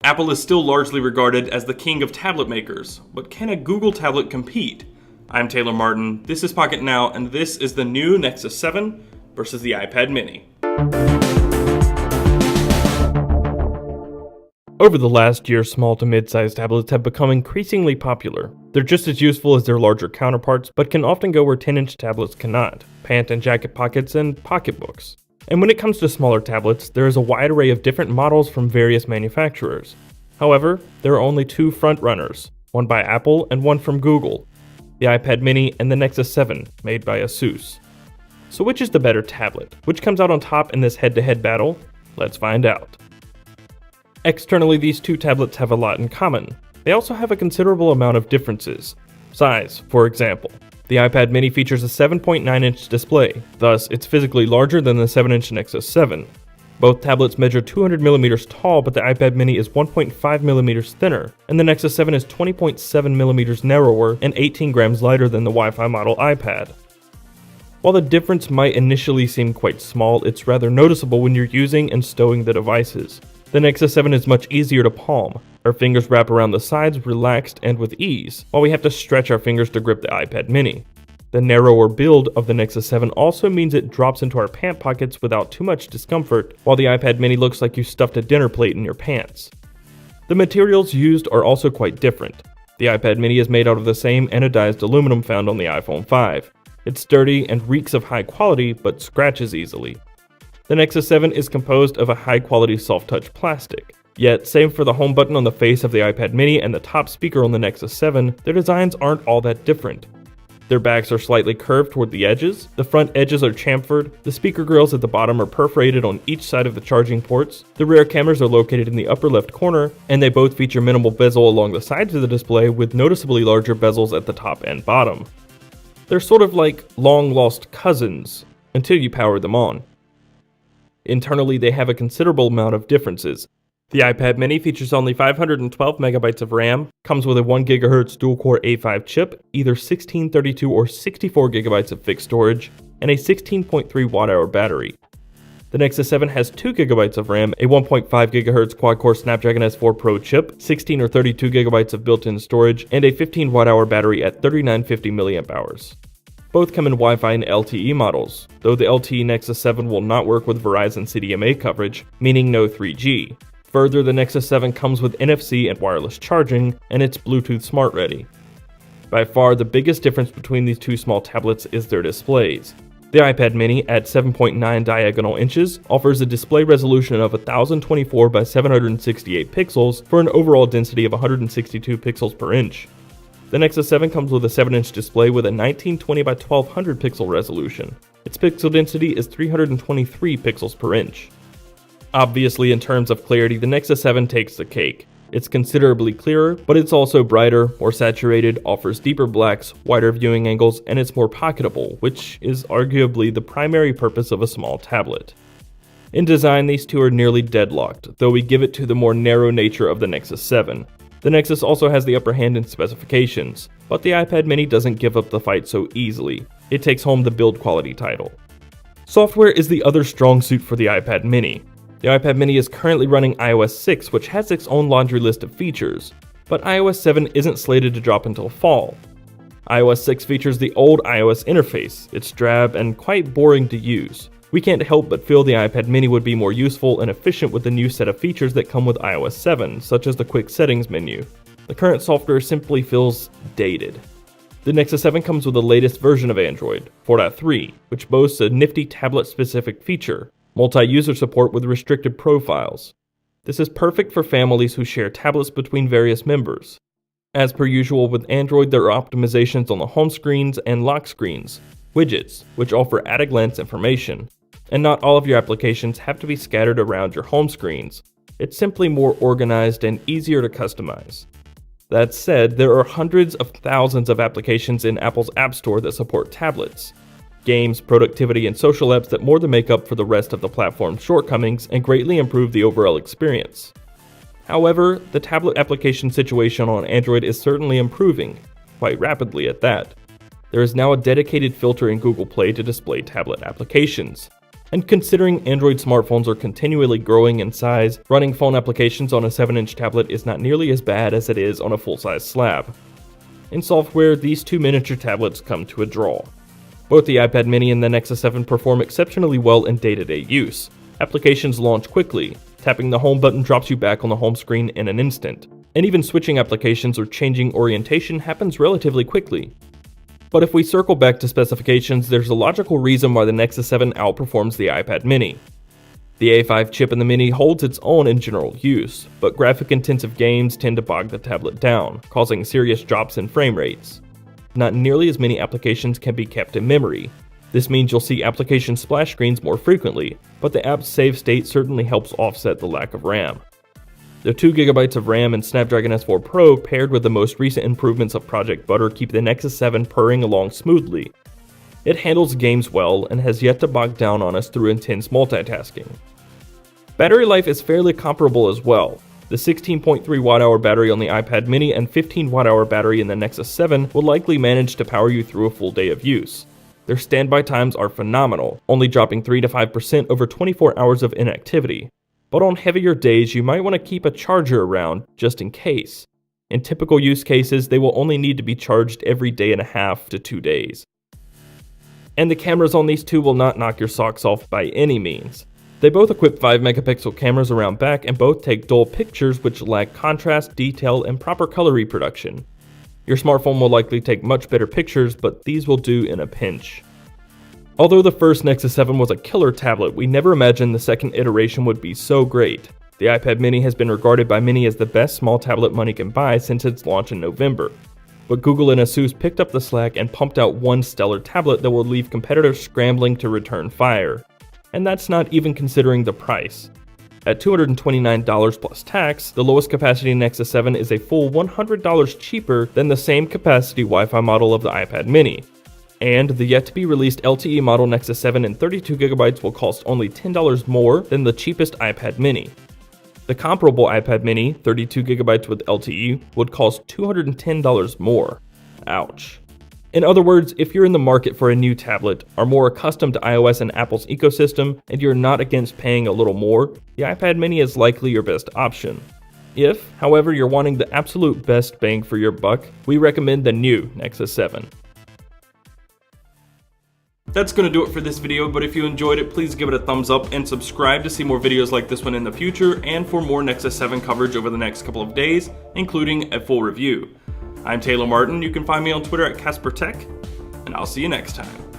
Apple is still largely regarded as the king of tablet makers, but can a Google tablet compete? I'm Taylor Martin, this is Pocket Now, and this is the new Nexus 7 versus the iPad mini. Over the last year, small to mid-sized tablets have become increasingly popular. They're just as useful as their larger counterparts, but can often go where 10-inch tablets cannot: pant and jacket pockets and pocketbooks. And when it comes to smaller tablets, there is a wide array of different models from various manufacturers. However, there are only two frontrunners, one by Apple and one from Google: the iPad mini and the Nexus 7, made by Asus. So which is the better tablet? Which comes out on top in this head-to-head battle? Let's find out. Externally, these two tablets have a lot in common. They also have a considerable amount of differences. Size, for example. The iPad mini features a 7.9-inch display, thus it's physically larger than the 7-inch Nexus 7. Both tablets measure 200mm tall, but the iPad mini is 1.5mm thinner, and the Nexus 7 is 20.7mm narrower and 18 grams lighter than the Wi-Fi model iPad. While the difference might initially seem quite small, it's rather noticeable when you're using and stowing the devices. The Nexus 7 is much easier to palm. Our fingers wrap around the sides relaxed and with ease, while we have to stretch our fingers to grip the iPad mini. The narrower build of the Nexus 7 also means it drops into our pant pockets without too much discomfort, while the iPad mini looks like you stuffed a dinner plate in your pants. The materials used are also quite different. The iPad mini is made out of the same anodized aluminum found on the iPhone 5. It's sturdy and reeks of high quality, but scratches easily. The Nexus 7 is composed of a high-quality soft-touch plastic. Yet, save for the home button on the face of the iPad mini and the top speaker on the Nexus 7, their designs aren't all that different. Their backs are slightly curved toward the edges, the front edges are chamfered, the speaker grills at the bottom are perforated on each side of the charging ports, the rear cameras are located in the upper left corner, and they both feature minimal bezel along the sides of the display with noticeably larger bezels at the top and bottom. They're sort of like long-lost cousins, until you power them on. Internally, they have a considerable amount of differences. The iPad mini features only 512 megabytes of RAM, comes with a 1 GHz dual-core A5 chip, either 1632 or 64 gigabytes of fixed storage, and a 16.3 watt-hour battery. The Nexus 7 has 2 gigabytes of RAM, a 1.5 GHz quad-core Snapdragon S4 Pro chip, 16 or 32 gigabytes of built-in storage, and a 15 watt-hour battery at 3950 mAh. Both come in Wi-Fi and LTE models, though the LTE Nexus 7 will not work with Verizon CDMA coverage, meaning no 3G. Further, the Nexus 7 comes with NFC and wireless charging, and it's Bluetooth Smart Ready. By far, the biggest difference between these two small tablets is their displays. The iPad mini, at 7.9 diagonal inches, offers a display resolution of 1024 by 768 pixels for an overall density of 162 pixels per inch. The Nexus 7 comes with a 7-inch display with a 1920 by 1200 pixel resolution. Its pixel density is 323 pixels per inch. Obviously, in terms of clarity, the Nexus 7 takes the cake. It's considerably clearer, but it's also brighter, more saturated, offers deeper blacks, wider viewing angles, and it's more pocketable, which is arguably the primary purpose of a small tablet. In design, these two are nearly deadlocked, though we give it to the more narrow nature of the Nexus 7. The Nexus also has the upper hand in specifications, but the iPad mini doesn't give up the fight so easily. It takes home the build quality title. Software is the other strong suit for the iPad mini. The iPad mini is currently running iOS 6, which has its own laundry list of features, but iOS 7 isn't slated to drop until fall. iOS 6 features the old iOS interface. It's drab and quite boring to use. We can't help but feel the iPad mini would be more useful and efficient with the new set of features that come with iOS 7, such as the quick settings menu. The current software simply feels dated. The Nexus 7 comes with the latest version of Android, 4.3, which boasts a nifty tablet-specific feature: multi-user support with restricted profiles. This is perfect for families who share tablets between various members. As per usual with Android, there are optimizations on the home screens and lock screens, widgets, which offer at-a-glance information, and not all of your applications have to be scattered around your home screens. It's simply more organized and easier to customize. That said, there are hundreds of thousands of applications in Apple's App Store that support tablets. Games, productivity, and social apps that more than make up for the rest of the platform's shortcomings and greatly improve the overall experience. However, the tablet application situation on Android is certainly improving, quite rapidly at that. There is now a dedicated filter in Google Play to display tablet applications. And considering Android smartphones are continually growing in size, running phone applications on a 7-inch tablet is not nearly as bad as it is on a full-size slab. In software, these two miniature tablets come to a draw. Both the iPad mini and the Nexus 7 perform exceptionally well in day-to-day use. Applications launch quickly. Tapping the home button drops you back on the home screen in an instant. And even switching applications or changing orientation happens relatively quickly. But if we circle back to specifications, there's a logical reason why the Nexus 7 outperforms the iPad mini. The A5 chip in the mini holds its own in general use, but graphic-intensive games tend to bog the tablet down, causing serious drops in frame rates. Not nearly as many applications can be kept in memory. This means you'll see application splash screens more frequently, but the app's save state certainly helps offset the lack of RAM. The 2GB of RAM and Snapdragon S4 Pro paired with the most recent improvements of Project Butter keep the Nexus 7 purring along smoothly. It handles games well and has yet to bog down on us through intense multitasking. Battery life is fairly comparable as well. The 16.3 Wh battery on the iPad mini and 15 Wh battery in the Nexus 7 will likely manage to power you through a full day of use. Their standby times are phenomenal, only dropping 3 to 5% over 24 hours of inactivity. But on heavier days, you might want to keep a charger around, just in case. In typical use cases, they will only need to be charged every day and a half to 2 days. And the cameras on these two will not knock your socks off by any means. They both equip 5-megapixel cameras around back and both take dull pictures which lack contrast, detail, and proper color reproduction. Your smartphone will likely take much better pictures, but these will do in a pinch. Although the first Nexus 7 was a killer tablet, we never imagined the second iteration would be so great. The iPad mini has been regarded by many as the best small tablet money can buy since its launch in November. But Google and Asus picked up the slack and pumped out one stellar tablet that will leave competitors scrambling to return fire. And that's not even considering the price. At $229 plus tax, the lowest capacity Nexus 7 is a full $100 cheaper than the same capacity Wi-Fi model of the iPad mini. And the yet-to-be-released LTE model Nexus 7 and 32GB will cost only $10 more than the cheapest iPad mini. The comparable iPad mini, 32GB with LTE, would cost $210 more. Ouch. In other words, if you're in the market for a new tablet, are more accustomed to iOS and Apple's ecosystem, and you're not against paying a little more, the iPad mini is likely your best option. If, however, you're wanting the absolute best bang for your buck, we recommend the new Nexus 7. That's going to do it for this video, but if you enjoyed it, please give it a thumbs up and subscribe to see more videos like this one in the future and for more Nexus 7 coverage over the next couple of days, including a full review. I'm Taylor Martin. You can find me on Twitter at CasperTech, and I'll see you next time.